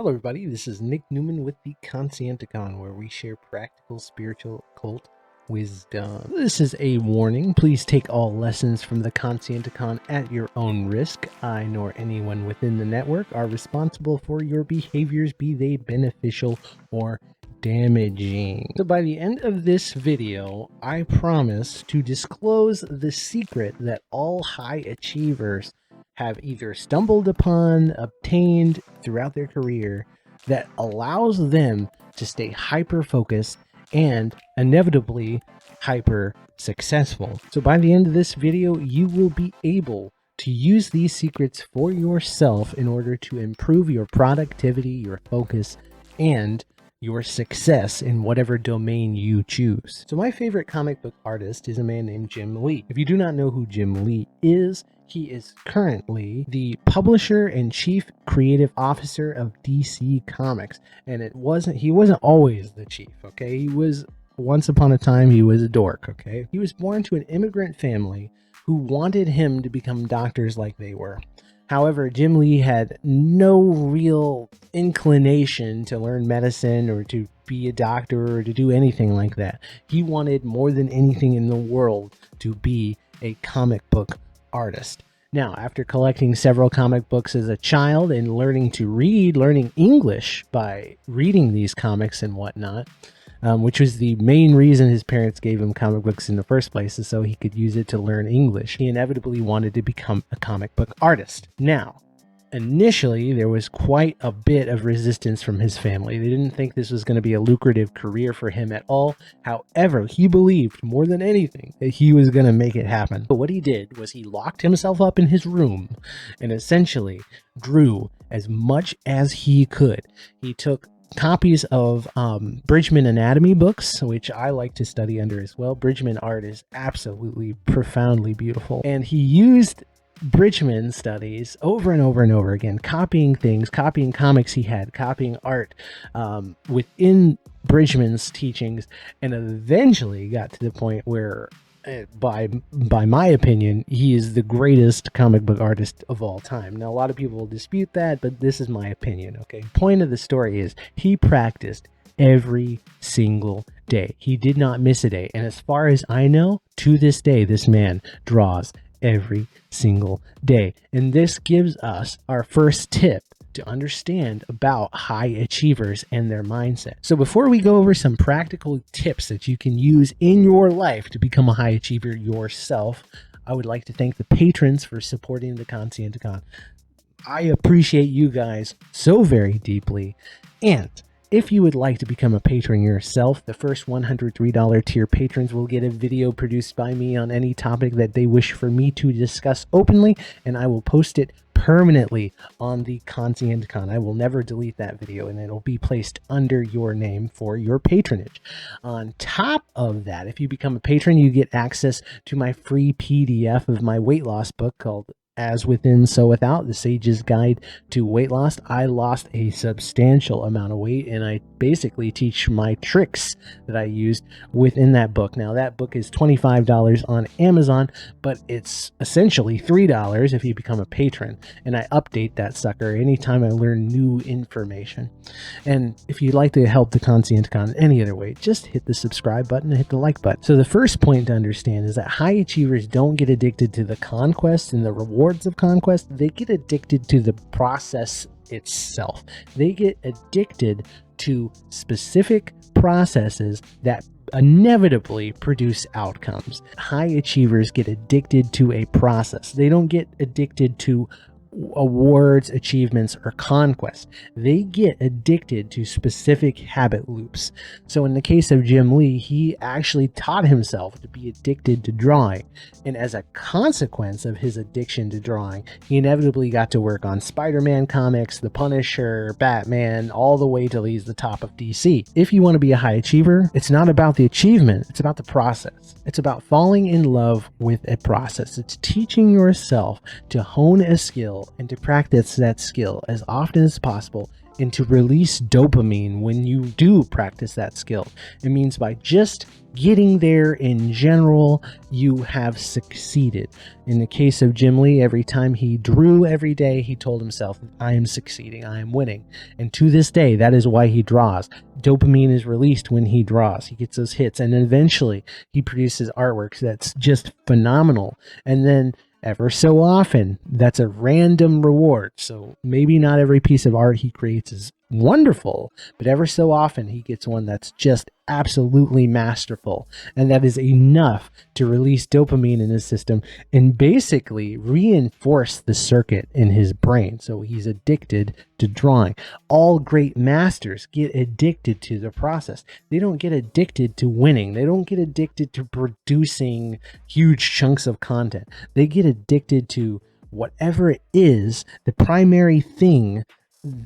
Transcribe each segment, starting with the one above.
Hello everybody, this is Nick Newman with the Conscienticon, where we share practical spiritual occult wisdom. This is a warning. Please take all lessons from the Conscienticon at your own risk. I nor anyone within the network are responsible for your behaviors, be they beneficial or damaging. So by the end of this video, I promise to disclose the secret that all high achievers have either stumbled upon, obtained throughout their career that allows them to stay hyper focused and inevitably hyper successful. So by the end of this video, you will be able to use these secrets for yourself in order to improve your productivity, your focus, and your success in whatever domain you choose. So my favorite comic book artist is a man named Jim Lee. If you do not know who Jim Lee is, he is currently the publisher and chief creative officer of DC Comics. And he wasn't always the chief, okay? He was, once upon a time, he was a dork, okay? He was born to an immigrant family who wanted him to become doctors like they were. However, Jim Lee had no real inclination to learn medicine or to be a doctor or to do anything like that. He wanted more than anything in the world to be a comic book artist. Now, after collecting several comic books as a child and learning to read, learning English by reading these comics and whatnot, which was the main reason his parents gave him comic books in the first place, is so he could use it to learn English. He inevitably wanted to become a comic book artist. Now, initially, there was quite a bit of resistance from his family. They didn't think this was going to be a lucrative career for him at all. However, he believed more than anything that he was going to make it happen. But what he did was he locked himself up in his room and essentially drew as much as he could. He took copies of Bridgman anatomy books, which I like to study under as well. Bridgman art is absolutely profoundly beautiful. And he used Bridgman studies over and over and over again, copying things, copying comics he had, copying art within Bridgman's teachings, and eventually got to the point where, by my opinion, he is the greatest comic book artist of all time. Now, a lot of people will dispute that, but this is my opinion, okay? Point of the story is he practiced every single day. He did not miss a day. And as far as I know, to this day, this man draws every single day. And this gives us our first tip to understand about high achievers and their mindset. So before we go over some practical tips that you can use in your life to become a high achiever yourself, I would like to thank the patrons for supporting the Conscienticon. I appreciate you guys so very deeply. And if you would like to become a patron yourself, the first $103 tier patrons will get a video produced by me on any topic that they wish for me to discuss openly, and I will post it permanently on the Conscienticon. I will never delete that video, and it'll be placed under your name for your patronage. On top of that, if you become a patron, you get access to my free PDF of my weight loss book called As Within, So Without, The Sage's Guide to Weight Loss. I lost a substantial amount of weight, and I basically teach my tricks that I used within that book. Now, that book is $25 on Amazon, but it's essentially $3 if you become a patron, and I update that sucker anytime I learn new information. And if you'd like to help the Conscienticon any other way, just hit the subscribe button and hit the like button. So the first point to understand is that high achievers don't get addicted to the conquest and the rewards of conquest. They get addicted to the process itself. They get addicted to specific processes that inevitably produce outcomes. High achievers get addicted to a process. They don't get addicted to awards, achievements, or conquest. They get addicted to specific habit loops. So in the case of Jim Lee, he actually taught himself to be addicted to drawing. And as a consequence of his addiction to drawing, he inevitably got to work on Spider-Man comics, The Punisher, Batman, all the way till he's the top of DC. If you want to be a high achiever, it's not about the achievement, it's about the process. It's about falling in love with a process. It's teaching yourself to hone a skill and to practice that skill as often as possible and to release dopamine when you do practice that skill. It means by just getting there in general, you have succeeded. In the case of Jim Lee, every time he drew every day, he told himself, I am succeeding, I am winning. And to this day, that is why he draws. Dopamine is released when he draws. He gets those hits, and eventually he produces artwork that's just phenomenal. And then ever so often, that's a random reward. So maybe not every piece of art he creates is wonderful, but ever so often he gets one that's just absolutely masterful. And that is enough to release dopamine in his system and basically reinforce the circuit in his brain. So he's addicted to drawing. All great masters get addicted to the process. They don't get addicted to winning. They don't get addicted to producing huge chunks of content. They get addicted to whatever it is, the primary thing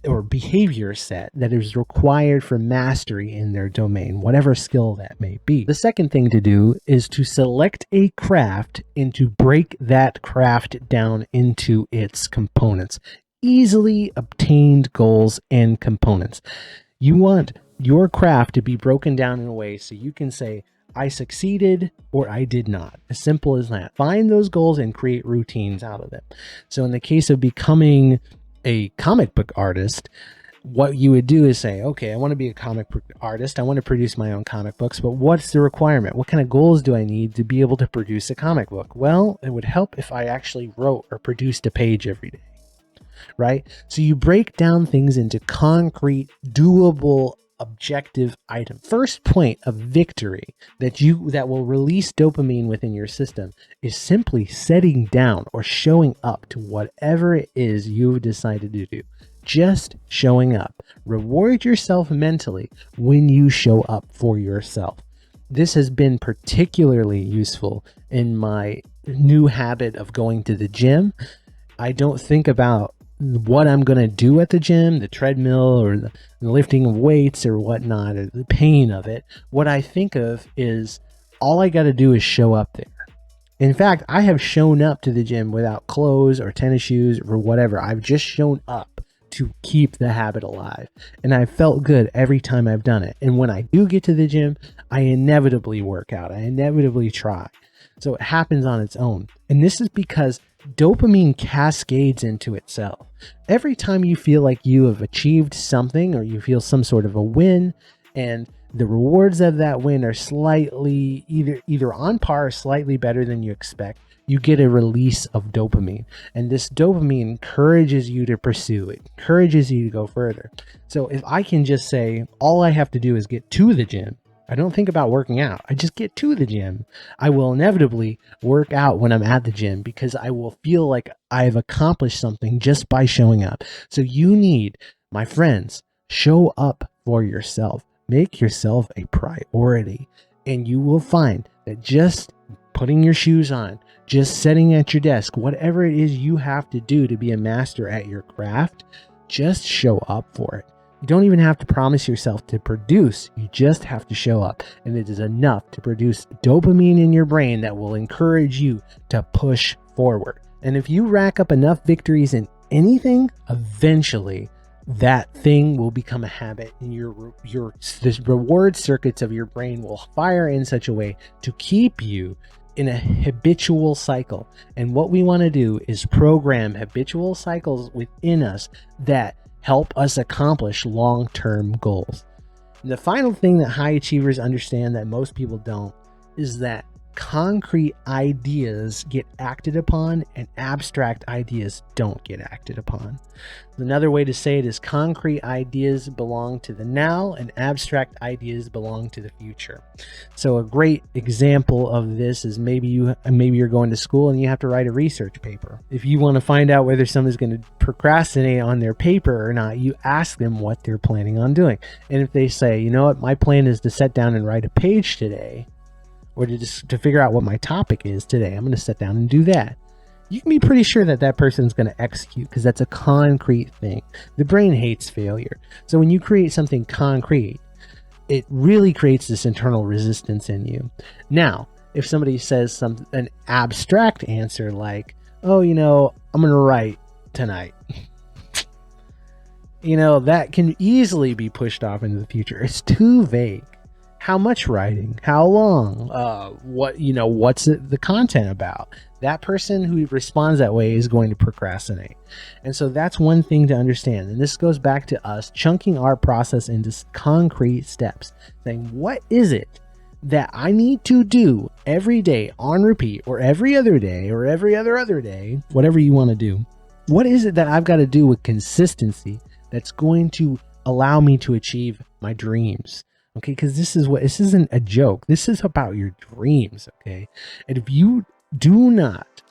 or behavior set that is required for mastery in their domain, whatever skill that may be. The second thing to do is to select a craft and to break that craft down into its components. Easily obtained goals and components. You want your craft to be broken down in a way so you can say, I succeeded or I did not. As simple as that. Find those goals and create routines out of them. So in the case of becoming a comic book artist, what you would do is say, okay, I want to be a comic book artist. I want to produce my own comic books, but what's the requirement? What kind of goals do I need to be able to produce a comic book? Well, it would help if I actually wrote or produced a page every day, right? So you break down things into concrete, doable, objective item. First point of victory that will release dopamine within your system is simply setting down or showing up to whatever it is you've decided to do. Just showing up. Reward yourself mentally when you show up for yourself. This has been particularly useful in my new habit of going to the gym. I don't think about what I'm going to do at the gym, the treadmill or the lifting of weights or whatnot, or the pain of it. What I think of is all I got to do is show up there. In fact, I have shown up to the gym without clothes or tennis shoes or whatever. I've just shown up to keep the habit alive. And I've felt good every time I've done it. And when I do get to the gym, I inevitably work out. I inevitably try. So it happens on its own. And this is because dopamine cascades into itself. Every time you feel like you have achieved something or you feel some sort of a win, and the rewards of that win are slightly either on par or slightly better than you expect, you get a release of dopamine. And this dopamine encourages you to pursue. It encourages you to go further. So if I can just say, all I have to do is get to the gym, I don't think about working out. I just get to the gym. I will inevitably work out when I'm at the gym because I will feel like I've accomplished something just by showing up. So you need, my friends, show up for yourself. Make yourself a priority. And you will find that just putting your shoes on, just sitting at your desk, whatever it is you have to do to be a master at your craft, just show up for it. You don't even have to promise yourself to produce. You just have to show up. And it is enough to produce dopamine in your brain that will encourage you to push forward. And if you rack up enough victories in anything, eventually that thing will become a habit, and the reward circuits of your brain will fire in such a way to keep you in a habitual cycle. And what we want to do is program habitual cycles within us that help us accomplish long-term goals. And the final thing that high achievers understand that most people don't is that concrete ideas get acted upon and abstract ideas don't get acted upon. Another way to say it is concrete ideas belong to the now and abstract ideas belong to the future. So a great example of this is maybe you're going to school and you have to write a research paper. If you want to find out whether someone's going to procrastinate on their paper or not, you ask them what they're planning on doing. And if they say, you know what, my plan is to sit down and write a page today, or to figure out what my topic is today, I'm going to sit down and do that. You can be pretty sure that that person's going to execute because that's a concrete thing. The brain hates failure. So when you create something concrete, it really creates this internal resistance in you. Now, if somebody says an abstract answer like, oh, I'm going to write tonight. that can easily be pushed off into the future. It's too vague. How much writing? How long? What's the content about? That person who responds that way is going to procrastinate. And so that's one thing to understand. And this goes back to us chunking our process into concrete steps, saying, what is it that I need to do every day on repeat, or every other day, or every other day, whatever you want to do? What is it that I've got to do with consistency that's going to allow me to achieve my dreams? Okay, because this isn't a joke. This is about your dreams, okay? And if you do not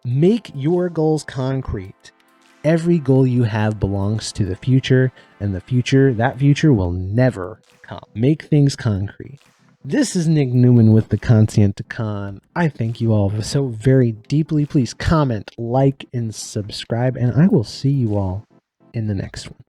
make your goals concrete, every goal you have belongs to the future, and that future will never come. Make things concrete. This is Nick Newman with the Conscient Con. I thank you all so very deeply. Please comment, like, and subscribe, and I will see you all in the next one.